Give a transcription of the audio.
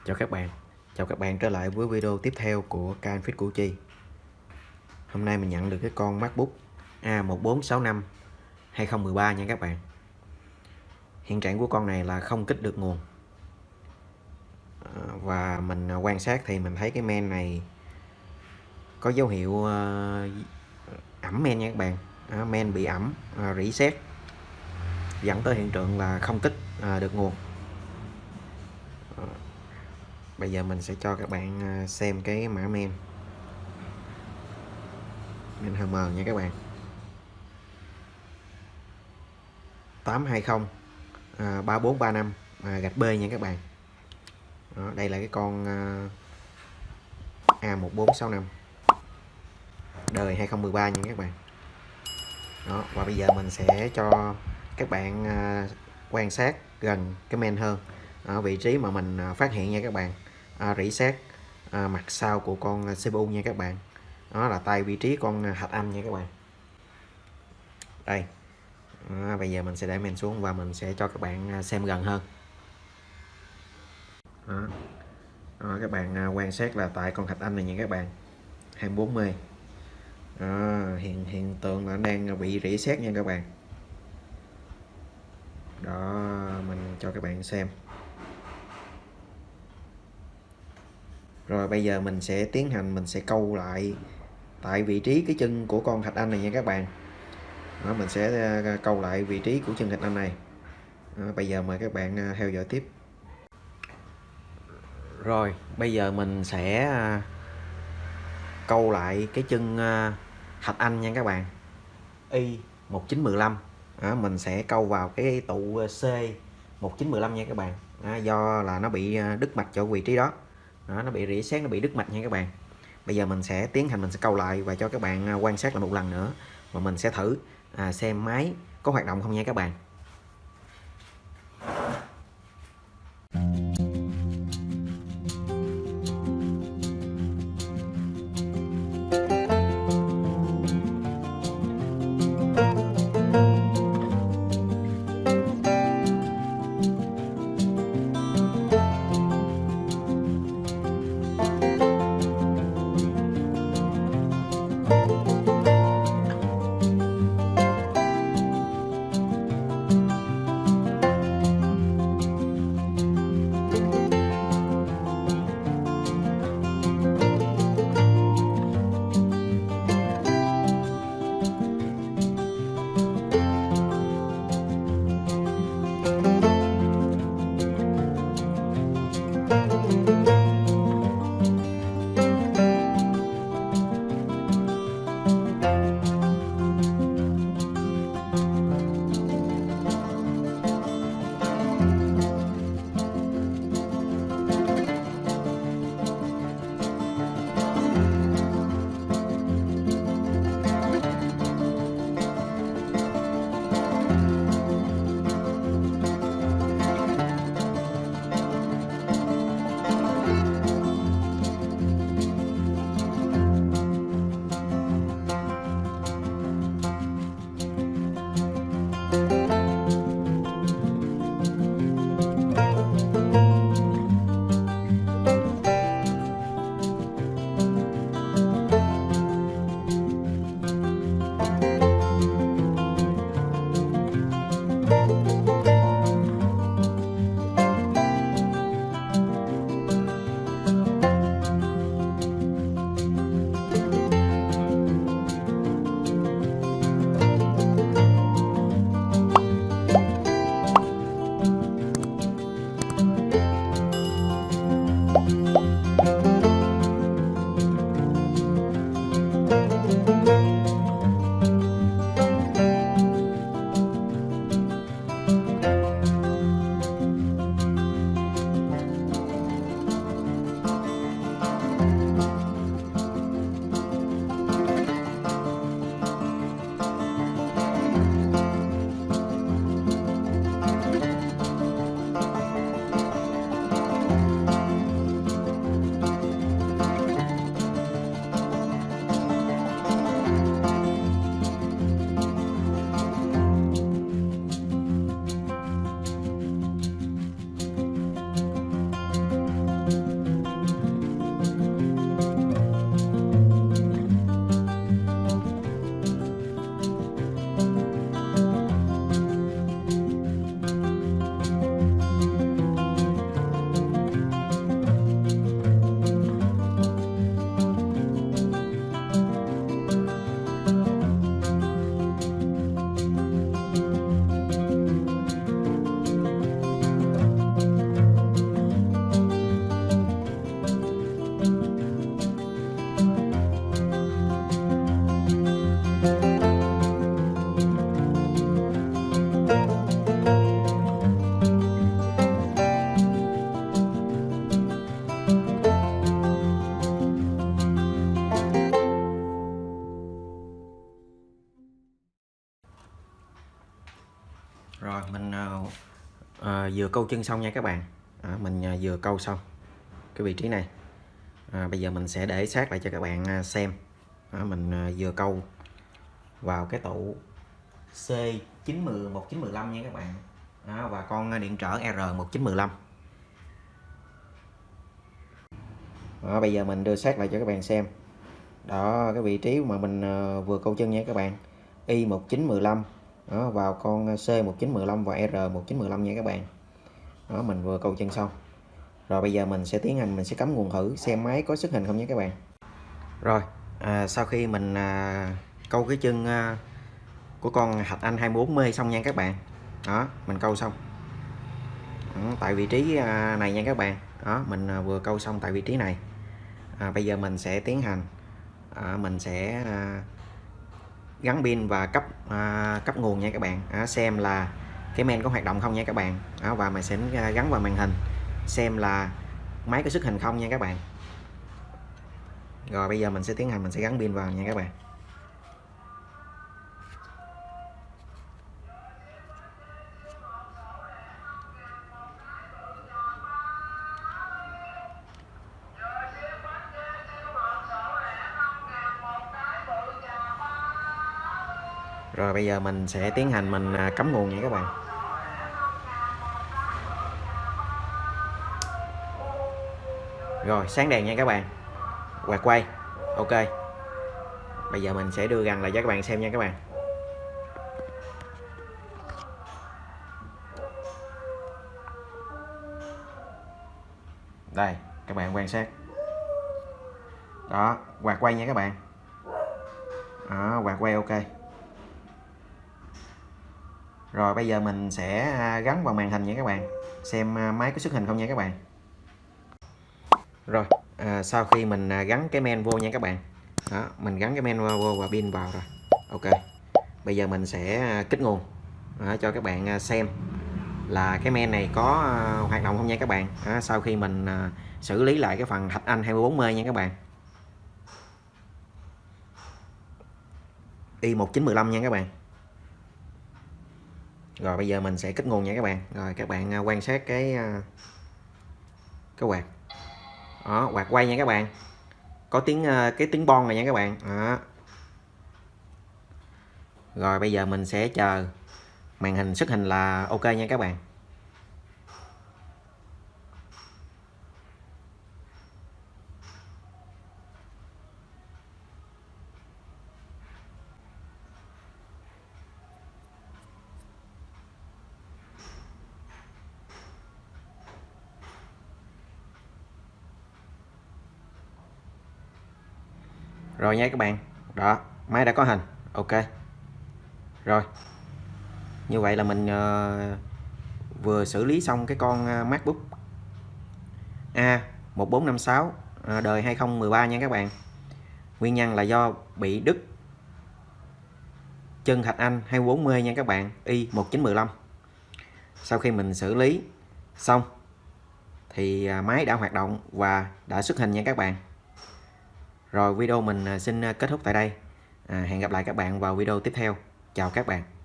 Chào các bạn trở lại với video tiếp theo của kênh Fit Củ Chi. Hôm nay mình nhận được cái con MacBook A1465 2013 nha các bạn. Hiện trạng của con này là không kích được nguồn. Và mình quan sát thì mình thấy cái main này có dấu hiệu ẩm main nha các bạn. Main bị ẩm, reset, dẫn tới hiện tượng là không kích được nguồn. Bây giờ mình sẽ cho các bạn xem cái mã main HM nha các bạn. 820 3435 gạch B nha các bạn. Đó, đây là cái con A1465 đời 2013 nha các bạn. Đó, và bây giờ mình sẽ cho các bạn quan sát gần cái main hơn ở vị trí mà mình phát hiện nha các bạn. Reset mặt sau của con CPU nha các bạn. Đó là tay vị trí con hạch âm nha các bạn. Đây. Bây giờ mình sẽ để main xuống và mình sẽ cho các bạn xem gần hơn. Đó. Đó, các bạn quan sát là tại con thạch anh này nha các bạn, 24M. Hiện tượng là đang bị reset nha các bạn. Đó, mình cho các bạn xem. Rồi bây giờ mình sẽ tiến hành, mình sẽ câu lại tại vị trí cái chân của con thạch anh này nha các bạn. Đó, mình sẽ câu lại vị trí của chân thạch anh này. Đó, bây giờ mời các bạn theo dõi tiếp. Rồi bây giờ mình sẽ câu lại cái chân thạch anh nha các bạn, Y1915. Mình sẽ câu vào cái tụ C1915 nha các bạn. Do là nó bị đứt mạch chỗ vị trí đó. Nó bị reset, nó bị đứt mạch nha các bạn. Bây giờ mình sẽ tiến hành, mình sẽ câu lại và cho các bạn quan sát lại một lần nữa, và mình sẽ thử xem máy có hoạt động không nha các bạn. Rồi mình vừa câu chân xong nha các bạn. Mình vừa câu xong cái vị trí này. Bây giờ mình sẽ để sát lại cho các bạn xem. Mình vừa câu vào cái tụ C910 1915 nha các bạn. Và con điện trở R1915. Bây giờ mình đưa sát lại cho các bạn xem. Đó, cái vị trí mà mình vừa câu chân nha các bạn. Y1915 vào con C1915 và R1915 nha các bạn. Mình vừa câu chân xong. Rồi bây giờ mình sẽ tiến hành, mình sẽ cắm nguồn thử xem máy có xuất hình không nha các bạn. Rồi sau khi mình câu cái chân của con Hạch Anh 24 xong nha các bạn. Đó, mình câu xong tại vị trí này nha các bạn. Đó, mình vừa câu xong tại vị trí này. Bây giờ mình sẽ tiến hành mình sẽ gắn pin và cấp nguồn nha các bạn. Xem là cái men có hoạt động không nha các bạn. Và mình sẽ gắn vào màn hình xem là máy có xuất hình không nha các bạn. Rồi bây giờ mình sẽ tiến hành, mình sẽ gắn pin vào nha các bạn. Rồi bây giờ mình sẽ tiến hành mình cắm nguồn nha các bạn. Rồi sáng đèn nha các bạn. Quạt quay. Ok. Bây giờ mình sẽ đưa gần lại cho các bạn xem nha các bạn. Đây, các bạn quan sát. Đó, quạt quay nha các bạn. Đó, quạt quay ok. Rồi bây giờ mình sẽ gắn vào màn hình nha các bạn. Xem máy có xuất hình không nha các bạn. Rồi, sau khi mình gắn cái men vô nha các bạn. Đó, mình gắn cái men vô và pin vào rồi. Ok. Bây giờ mình sẽ kích nguồn cho các bạn xem là cái men này có hoạt động không nha các bạn. Sau khi mình xử lý lại cái phần Thạch Anh 24 nha các bạn. Y1915 nha các bạn. Rồi bây giờ mình sẽ kích nguồn nha các bạn. Rồi các bạn quan sát cái quạt. Đó, quạt quay nha các bạn. Có tiếng cái tiếng bon này nha các bạn. Đó. Rồi bây giờ mình sẽ chờ màn hình xuất hình là ok nha các bạn. Rồi nha các bạn. Đó, máy đã có hình. Ok. Rồi. Như vậy là mình vừa xử lý xong cái con MacBook A1456 đời 2013 nha các bạn. Nguyên nhân là do bị đứt chân Thạch Anh 24 nha các bạn, Y1915. Sau khi mình xử lý xong thì máy đã hoạt động và đã xuất hình nha các bạn. Rồi video mình xin kết thúc tại đây. Hẹn gặp lại các bạn vào video tiếp theo. Chào các bạn.